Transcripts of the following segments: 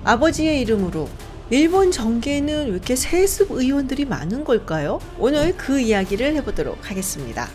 아버지의 이름으로 일본 정계에는 왜 이렇게 세습 의원들이 많은 걸까요? 오늘 그 이야기를 해보도록 하겠습니다.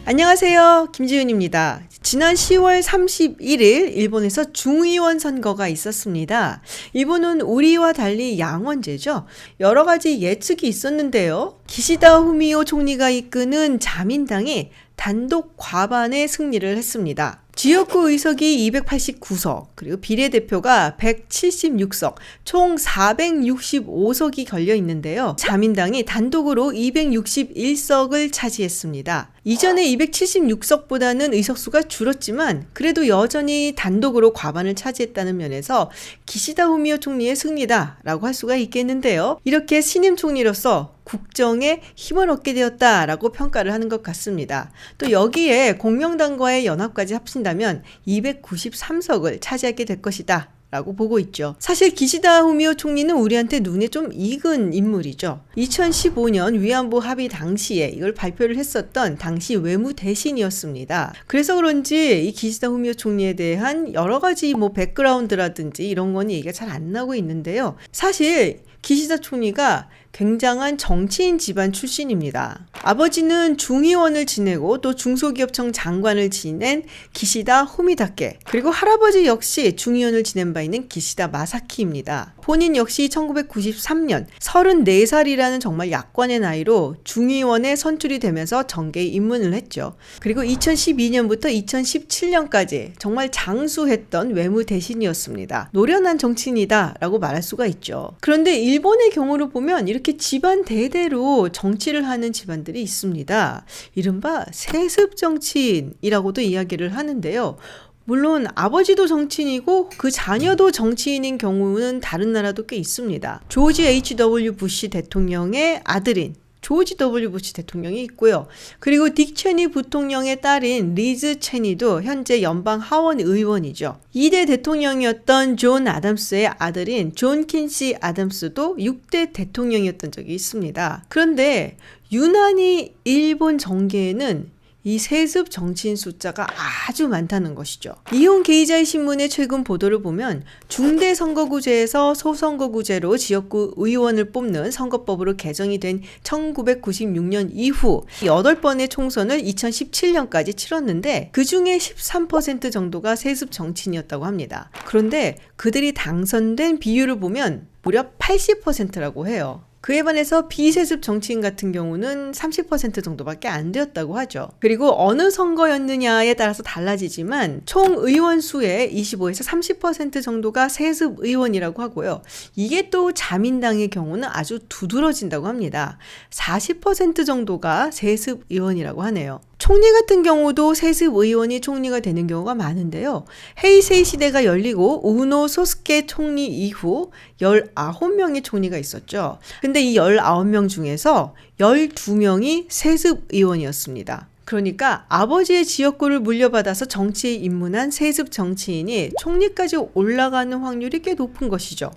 안녕하세요, 김지윤입니다. 지난 10월 31일 일본에서 중의원 선거가 있었습니다. 일본은 우리와 달리 양원제죠. 여러 가지 예측이 있었는데요. 기시다 후미오 총리가 이끄는 자민당이 단독 과반의 승리를 했습니다. 지역구 의석이 289석, 그리고 비례대표가 176석, 총 465석이 걸려 있는데요. 자민당이 단독으로 261석을 차지했습니다. 이전에 276석보다는 의석수가 줄었지만 그래도 여전히 단독으로 과반을 차지했다는 면에서 기시다 후미오 총리의 승리다라고 할 수가 있겠는데요. 이렇게 신임 총리로서 국정에 힘을 얻게 되었다라고 평가를 하는 것 같습니다. 또 여기에 공명당과의 연합까지 합친다면 293석을 차지하게 될 것이다 라고 보고 있죠. 사실 기시다 후미오 총리는 우리한테 눈에 좀 익은 인물이죠. 2015년 위안부 합의 당시에 이걸 발표를 했었던 당시 외무대신이었습니다. 그래서 그런지 이 기시다 후미오 총리에 대한 여러 가지 백그라운드라든지 이런 건 얘기가 잘 안 나오고 있는데요. 사실 기시다 총리가 굉장한 정치인 집안 출신입니다. 아버지는 중의원을 지내고 또 중소기업청 장관을 지낸 기시다 후미다케, 그리고 할아버지 역시 중의원을 지낸 바 있는 기시다 마사키입니다. 본인 역시 1993년 34살이라는 정말 약관의 나이로 중의원에 선출이 되면서 정계에 입문을 했죠. 그리고 2012년부터 2017년까지 정말 장수했던 외무대신이었습니다. 노련한 정치인이다 라고 말할 수가 있죠. 그런데 일본의 경우를 보면 이렇게 집안 대대로 정치를 하는 집안들이 있습니다. 이른바 세습 정치인이라고도 이야기를 하는데요. 물론 아버지도 정치인이고 그 자녀도 정치인인 경우는 다른 나라도 꽤 있습니다. 조지 H.W. 부시 대통령의 아들인 조지 W. 부시 대통령이 있고요. 그리고 딕 체니 부통령의 딸인 리즈 체니도 현재 연방 하원 의원이죠. 2대 대통령이었던 존 아담스의 아들인 존 킨시 아담스도 6대 대통령이었던 적이 있습니다. 그런데 유난히 일본 정계에는 이 세습 정치인 숫자가 아주 많다는 것이죠. 이혼 게이자이 신문의 최근 보도를 보면 중대선거구제에서 소선거구제로 지역구 의원을 뽑는 선거법으로 개정이 된 1996년 이후 8번의 총선을 2017년까지 치렀는데 그중에 13% 정도가 세습 정치인이었다고 합니다. 그런데 그들이 당선된 비율을 보면 무려 80%라고 해요. 그에 반해서 비세습 정치인 같은 경우는 30% 정도밖에 안 되었다고 하죠. 그리고 어느 선거였느냐에 따라서 달라지지만 총 의원 수의 25에서 30% 정도가 세습 의원이라고 하고요. 이게 또 자민당의 경우는 아주 두드러진다고 합니다. 40% 정도가 세습 의원이라고 하네요. 총리 같은 경우도 세습 의원이 총리가 되는 경우가 많은데요. 헤이세이 시대가 열리고 우노 소스케 총리 이후 19명의 총리가 있었죠. 근데 이 19명 중에서 12명이 세습 의원이었습니다. 그러니까 아버지의 지역구를 물려받아서 정치에 입문한 세습 정치인이 총리까지 올라가는 확률이 꽤 높은 것이죠.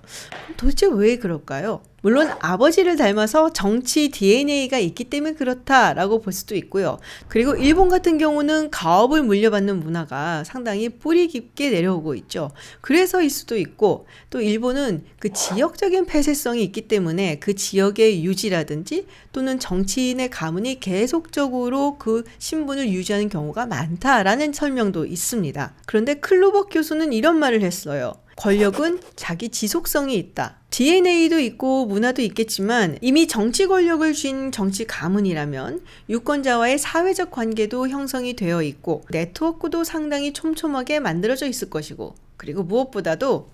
도대체 왜 그럴까요? 물론 아버지를 닮아서 정치 DNA가 있기 때문에 그렇다라고 볼 수도 있고요. 그리고 일본 같은 경우는 가업을 물려받는 문화가 상당히 뿌리 깊게 내려오고 있죠. 그래서일 수도 있고 또 일본은 그 지역적인 폐쇄성이 있기 때문에 그 지역의 유지라든지 또는 정치인의 가문이 계속적으로 그 신분을 유지하는 경우가 많다라는 설명도 있습니다. 그런데 클루버 교수는 이런 말을 했어요. 권력은 자기 지속성이 있다. DNA도 있고 문화도 있겠지만 이미 정치 권력을 쥔 정치 가문이라면 유권자와의 사회적 관계도 형성이 되어 있고 네트워크도 상당히 촘촘하게 만들어져 있을 것이고 그리고 무엇보다도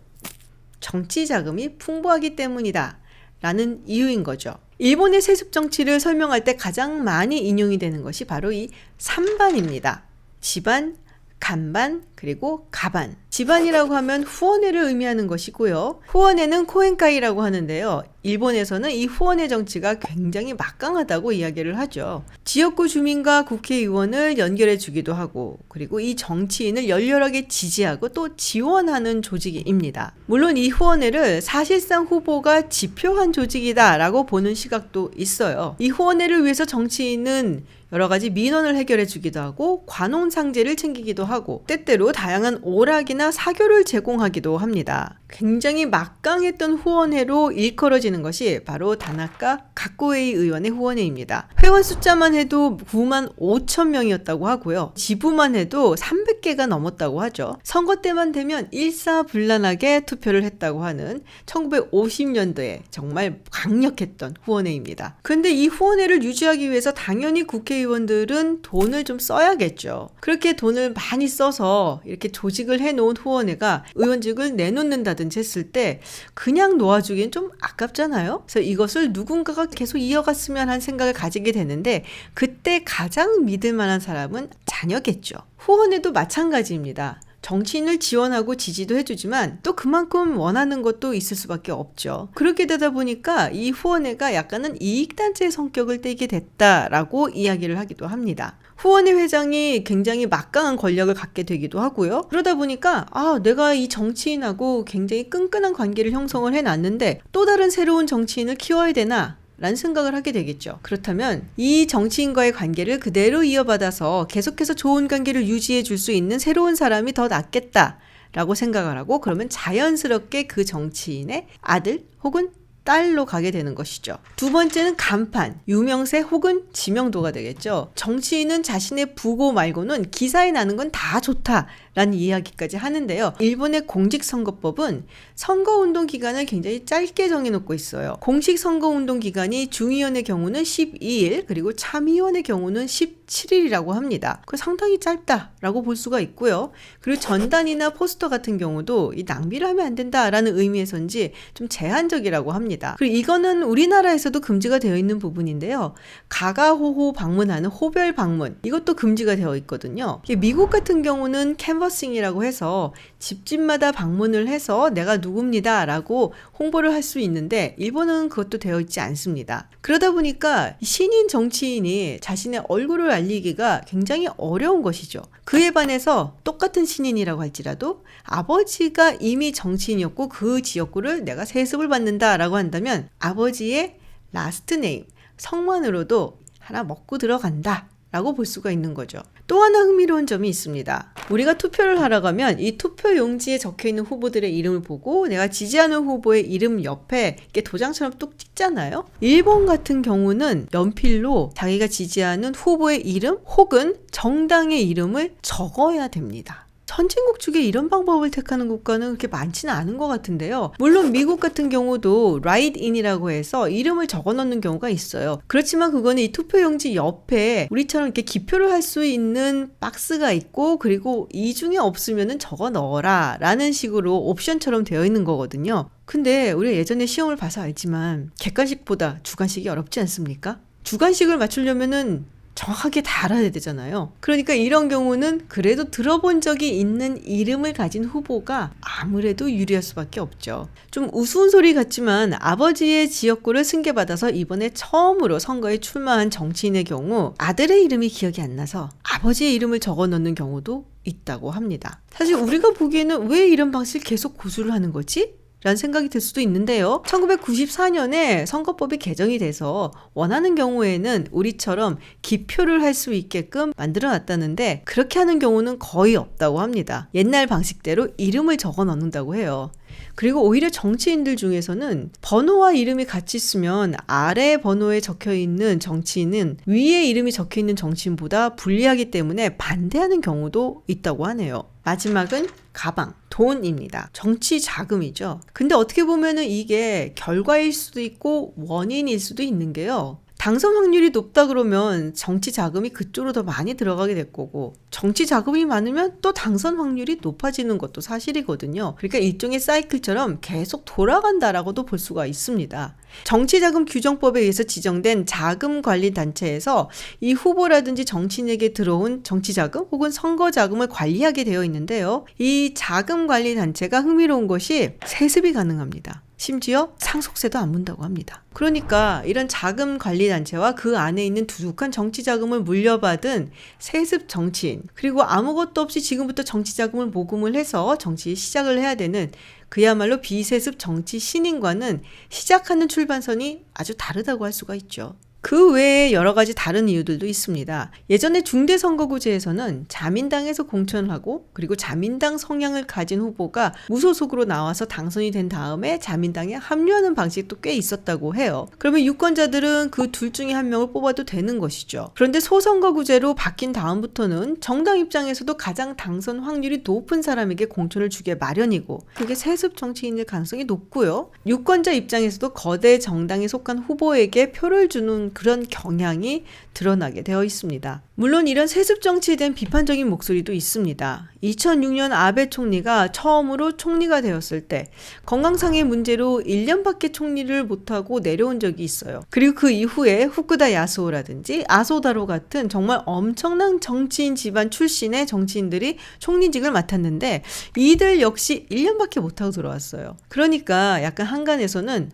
정치 자금이 풍부하기 때문이다 라는 이유인 거죠. 일본의 세습 정치를 설명할 때 가장 많이 인용이 되는 것이 바로 이 3반입니다. 집안, 간반, 그리고 가반. 집안이라고 하면 후원회를 의미하는 것이고요. 후원회는 코엔카이라고 하는데요. 일본에서는 이 후원회 정치가 굉장히 막강하다고 이야기를 하죠. 지역구 주민과 국회의원을 연결해 주기도 하고 그리고 이 정치인을 열렬하게 지지하고 또 지원하는 조직입니다. 물론 이 후원회를 사실상 후보가 지표한 조직이다라고 보는 시각도 있어요. 이 후원회를 위해서 정치인은 여러 가지 민원을 해결해 주기도 하고 관혼상제를 챙기기도 하고 때때로 다양한 오락이나 사교를 제공하기도 합니다. 굉장히 막강했던 후원회로 일컬어지는 것이 바로 다나카 가쿠에이 의원의 후원회입니다. 회원 숫자만 해도 9만 5천 명이었다고 하고요. 지부만 해도 300개가 넘었다고 하죠. 선거 때만 되면 일사불란하게 투표를 했다고 하는 1950년도에 정말 강력했던 후원회입니다. 근데 이 후원회를 유지하기 위해서 당연히 국회의원들은 돈을 좀 써야겠죠. 그렇게 돈을 많이 써서 이렇게 조직을 해놓은 후원회가 의원직을 내놓는다든지 했을 때 그냥 놓아주기엔 좀 아깝잖아요. 그래서 이것을 누군가가 계속 이어갔으면 한 생각을 가지게 되는데 그때 가장 믿을 만한 사람은 자녀겠죠. 후원회도 마찬가지입니다. 정치인을 지원하고 지지도 해주지만 또 그만큼 원하는 것도 있을 수밖에 없죠. 그렇게 되다 보니까 이 후원회가 약간은 이익단체의 성격을 띠게 됐다라고 이야기를 하기도 합니다. 후원회 회장이 굉장히 막강한 권력을 갖게 되기도 하고요. 그러다 보니까 내가 이 정치인하고 굉장히 끈끈한 관계를 형성을 해놨는데 또 다른 새로운 정치인을 키워야 되나? 라는 생각을 하게 되겠죠. 그렇다면 이 정치인과의 관계를 그대로 이어받아서 계속해서 좋은 관계를 유지해 줄 수 있는 새로운 사람이 더 낫겠다라고 생각을 하고 그러면 자연스럽게 그 정치인의 아들 혹은 딸로 가게 되는 것이죠. 두 번째는 간판, 유명세 혹은 지명도가 되겠죠. 정치인은 자신의 부고 말고는 기사에 나는 건 다 좋다라는 이야기까지 하는데요. 일본의 공직선거법은 선거운동 기간을 굉장히 짧게 정해놓고 있어요. 공식 선거운동 기간이 중의원의 경우는 12일 그리고 참의원의 경우는 17일이라고 합니다. 그 상당히 짧다라고 볼 수가 있고요. 그리고 전단이나 포스터 같은 경우도 이 낭비를 하면 안 된다라는 의미에서인지 좀 제한적이라고 합니다. 그리고 이거는 우리나라에서도 금지가 되어 있는 부분인데요. 가가호호 방문하는 호별 방문 이것도 금지가 되어 있거든요. 미국 같은 경우는 캔버싱이라고 해서 집집마다 방문을 해서 내가 누굽니다 라고 홍보를 할 수 있는데 일본은 그것도 되어 있지 않습니다. 그러다 보니까 신인 정치인이 자신의 얼굴을 알리기가 굉장히 어려운 것이죠. 그에 반해서 똑같은 신인이라고 할지라도 아버지가 이미 정치인이었고 그 지역구를 내가 세습을 받는다라고 한다면 아버지의 라스트 네임, 성만으로도 하나 먹고 들어간다 라고 볼 수가 있는 거죠. 또 하나 흥미로운 점이 있습니다. 우리가 투표를 하러 가면 이 투표 용지에 적혀있는 후보들의 이름을 보고 내가 지지하는 후보의 이름 옆에 이렇게 도장처럼 뚝 찍잖아요. 일본 같은 경우는 연필로 자기가 지지하는 후보의 이름 혹은 정당의 이름을 적어야 됩니다. 선진국 중에 이런 방법을 택하는 국가는 그렇게 많지는 않은 것 같은데요. 물론 미국 같은 경우도 write in이라고 해서 이름을 적어 넣는 경우가 있어요. 그렇지만 그거는 이 투표용지 옆에 우리처럼 이렇게 기표를 할 수 있는 박스가 있고 그리고 이 중에 없으면은 적어 넣어라 라는 식으로 옵션처럼 되어 있는 거거든요. 근데 우리가 예전에 시험을 봐서 알지만 객관식보다 주관식이 어렵지 않습니까? 주관식을 맞추려면은 정확하게 다 알아야 되잖아요. 그러니까 이런 경우는 그래도 들어본 적이 있는 이름을 가진 후보가 아무래도 유리할 수밖에 없죠. 좀 우스운 소리 같지만 아버지의 지역구를 승계받아서 이번에 처음으로 선거에 출마한 정치인의 경우 아들의 이름이 기억이 안 나서 아버지의 이름을 적어 넣는 경우도 있다고 합니다. 사실 우리가 보기에는 왜 이런 방식을 계속 고수를 하는 거지? 라는 생각이 들 수도 있는데요. 1994년에 선거법이 개정이 돼서 원하는 경우에는 우리처럼 기표를 할 수 있게끔 만들어 놨다는데 그렇게 하는 경우는 거의 없다고 합니다. 옛날 방식대로 이름을 적어 넣는다고 해요. 그리고 오히려 정치인들 중에서는 번호와 이름이 같이 쓰면 아래 번호에 적혀있는 정치인은 위에 이름이 적혀있는 정치인보다 불리하기 때문에 반대하는 경우도 있다고 하네요. 마지막은 가방, 돈입니다. 정치 자금이죠. 근데 어떻게 보면은 이게 결과일 수도 있고 원인일 수도 있는 게요. 당선 확률이 높다 그러면 정치 자금이 그쪽으로 더 많이 들어가게 될 거고 정치 자금이 많으면 또 당선 확률이 높아지는 것도 사실이거든요. 그러니까 일종의 사이클처럼 계속 돌아간다라고도 볼 수가 있습니다. 정치자금 규정법에 의해서 지정된 자금관리단체에서 이 후보라든지 정치인에게 들어온 정치자금 혹은 선거자금을 관리하게 되어 있는데요. 이 자금관리단체가 흥미로운 것이 세습이 가능합니다. 심지어 상속세도 안 문다고 합니다. 그러니까 이런 자금관리단체와 그 안에 있는 두둑한 정치자금을 물려받은 세습 정치인 그리고 아무것도 없이 지금부터 정치자금을 모금을 해서 정치에 시작을 해야 되는 그야말로 비세습 정치 신인과는 시작하는 출발선이 아주 다르다고 할 수가 있죠. 그 외에 여러 가지 다른 이유들도 있습니다. 예전에 중대선거구제에서는 자민당에서 공천을 하고 그리고 자민당 성향을 가진 후보가 무소속으로 나와서 당선이 된 다음에 자민당에 합류하는 방식도 꽤 있었다고 해요. 그러면 유권자들은 그 둘 중에 한 명을 뽑아도 되는 것이죠. 그런데 소선거구제로 바뀐 다음부터는 정당 입장에서도 가장 당선 확률이 높은 사람에게 공천을 주게 마련이고 그게 세습 정치인일 가능성이 높고요. 유권자 입장에서도 거대 정당에 속한 후보에게 표를 주는 그런 경향이 드러나게 되어 있습니다. 물론 이런 세습 정치에 대한 비판적인 목소리도 있습니다. 2006년 아베 총리가 처음으로 총리가 되었을 때 건강상의 문제로 1년밖에 총리를 못하고 내려온 적이 있어요. 그리고 그 이후에 후쿠다 야스오라든지 아소다로 같은 정말 엄청난 정치인 집안 출신의 정치인들이 총리직을 맡았는데 이들 역시 1년밖에 못하고 들어왔어요. 그러니까 약간 한간에서는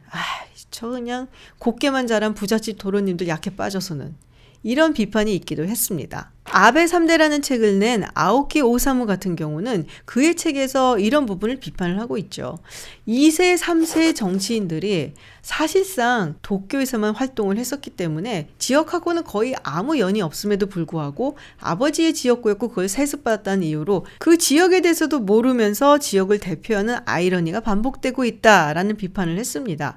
저 그냥 곱게만 자란 부잣집 도련님들 약해 빠져서는 이런 비판이 있기도 했습니다. 아베 3대라는 책을 낸 아오키 오사무 같은 경우는 그의 책에서 이런 부분을 비판을 하고 있죠. 2세, 3세 정치인들이 사실상 도쿄에서만 활동을 했었기 때문에 지역하고는 거의 아무 연이 없음에도 불구하고 아버지의 지역구였고 그걸 세습받았다는 이유로 그 지역에 대해서도 모르면서 지역을 대표하는 아이러니가 반복되고 있다라는 비판을 했습니다.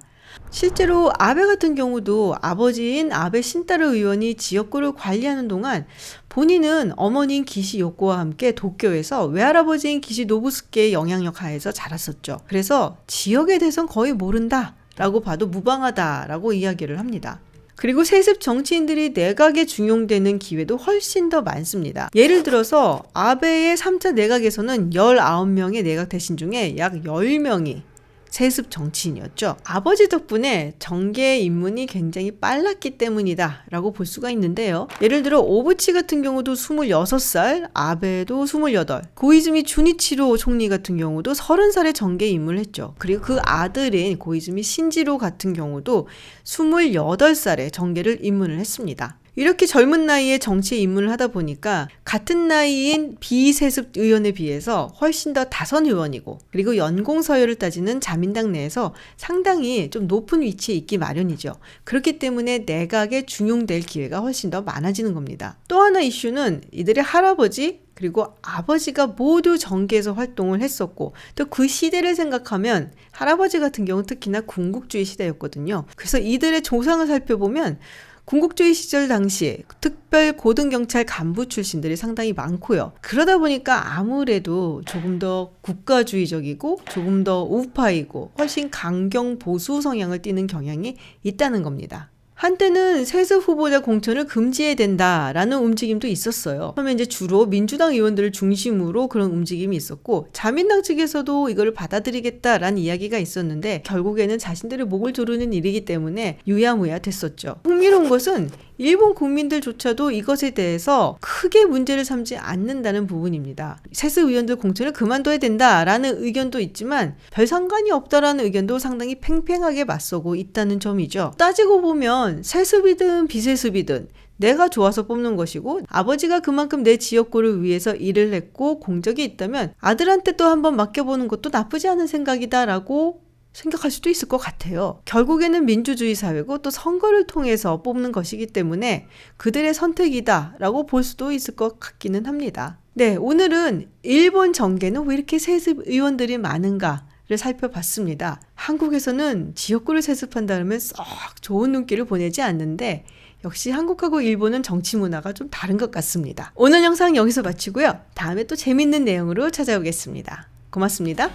실제로 아베 같은 경우도 아버지인 아베 신타로 의원이 지역구를 관리하는 동안 본인은 어머니인 기시 요코와 함께 도쿄에서 외할아버지인 기시 노부스케의 영향력 하에서 자랐었죠. 그래서 지역에 대해서는 거의 모른다 라고 봐도 무방하다라고 이야기를 합니다. 그리고 세습 정치인들이 내각에 중용되는 기회도 훨씬 더 많습니다. 예를 들어서 아베의 3차 내각에서는 19명의 내각 대신 중에 약 10명이 세습 정치인이었죠. 아버지 덕분에 정계 입문이 굉장히 빨랐기 때문이다 라고 볼 수가 있는데요. 예를 들어 오부치 같은 경우도 26살, 아베도 28, 고이즈미 주니치로 총리 같은 경우도 30살에 정계에 입문을 했죠. 그리고 그 아들인 고이즈미 신지로 같은 경우도 28살에 정계를 입문을 했습니다. 이렇게 젊은 나이에 정치에 입문을 하다 보니까 같은 나이인 비세습 의원에 비해서 훨씬 더 다선 의원이고 그리고 연공 서열을 따지는 자민당 내에서 상당히 좀 높은 위치에 있기 마련이죠. 그렇기 때문에 내각에 중용될 기회가 훨씬 더 많아지는 겁니다. 또 하나 이슈는 이들의 할아버지 그리고 아버지가 모두 정계에서 활동을 했었고 또 그 시대를 생각하면 할아버지 같은 경우는 특히나 군국주의 시대였거든요. 그래서 이들의 조상을 살펴보면 군국주의 시절 당시 특별 고등경찰 간부 출신들이 상당히 많고요. 그러다 보니까 아무래도 조금 더 국가주의적이고 조금 더 우파이고 훨씬 강경 보수 성향을 띠는 경향이 있다는 겁니다. 한때는 세습 후보자 공천을 금지해야 된다라는 움직임도 있었어요. 그러면 이제 주로 민주당 의원들을 중심으로 그런 움직임이 있었고 자민당 측에서도 이걸 받아들이겠다라는 이야기가 있었는데 결국에는 자신들의 목을 조르는 일이기 때문에 유야무야 됐었죠. 흥미로운 것은 일본 국민들조차도 이것에 대해서 크게 문제를 삼지 않는다는 부분입니다. 세습 의원들 공천을 그만둬야 된다라는 의견도 있지만 별 상관이 없다라는 의견도 상당히 팽팽하게 맞서고 있다는 점이죠. 따지고 보면 세습이든 비세습이든 내가 좋아서 뽑는 것이고 아버지가 그만큼 내 지역구를 위해서 일을 했고 공적이 있다면 아들한테 또 한번 맡겨보는 것도 나쁘지 않은 생각이다라고 생각할 수도 있을 것 같아요. 결국에는 민주주의 사회고 또 선거를 통해서 뽑는 것이기 때문에 그들의 선택이다라고 볼 수도 있을 것 같기는 합니다. 네, 오늘은 일본 정계는 왜 이렇게 세습 의원들이 많은가를 살펴봤습니다. 한국에서는 지역구를 세습한다면 썩 좋은 눈길을 보내지 않는데 역시 한국하고 일본은 정치 문화가 좀 다른 것 같습니다. 오늘 영상 여기서 마치고요. 다음에 또 재밌는 내용으로 찾아오겠습니다. 고맙습니다.